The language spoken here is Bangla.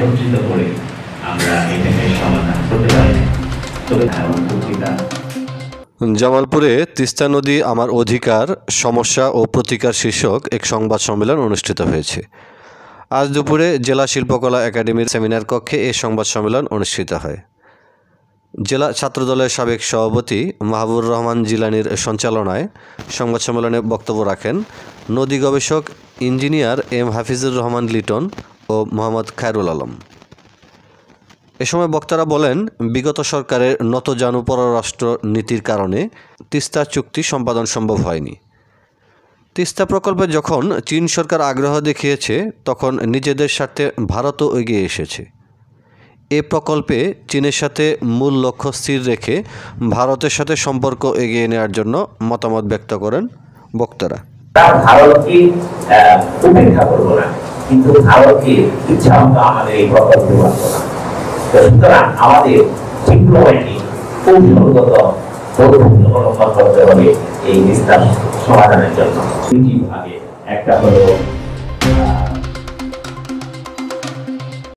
একত্রিত করে আমরা এটাকে সমাধান করতে পারি। তবে জামালপুরে তিস্তা নদী আমার অধিকার, সমস্যা ও প্রতিকার শীর্ষক এক সংবাদ সম্মেলন অনুষ্ঠিত হয়েছে। আজ দুপুরে জেলা শিল্পকলা একাডেমির সেমিনার কক্ষে এই সংবাদ সম্মেলন অনুষ্ঠিত হয়। জেলা ছাত্রদলের সাবেক সভাপতি মাহবুর রহমান জিলানির সঞ্চালনায় সংবাদ সম্মেলনে বক্তব্য রাখেন নদী গবেষক ইঞ্জিনিয়ার এম হাফিজুর রহমান লিটন ও মোহাম্মদ খায়রুল আলম। এ সময় বক্তারা বলেন, বিগত সরকারের নতজানু পররাষ্ট্র নীতির কারণে তিস্তা চুক্তি সম্পাদন সম্ভব হয়নি। তিস্তা প্রকল্পে যখন চীন সরকার আগ্রহ দেখিয়েছে, তখন নিজেদের স্বার্থে ভারতও এগিয়ে এসেছে। এ প্রকল্পে চীনের সাথে মূল লক্ষ্য স্থির রেখে ভারতের সাথে সম্পর্ক এগিয়ে নেওয়ার জন্য মতামত ব্যক্ত করেন বক্তারা। ভারতকে উপেক্ষা করবো না, কিন্তু ভারতকে ইচ্ছা মতো আমাদের এই প্রকল্পে বাঁচবো না। সুতরাং আমাদের ডিপ্লোম্যাটিক কৌশলগত পদ্ধতি অবলম্বন করতে হবে এই তিস্তা সমাধানের জন্য। দুটি ভাগে, একটা হলো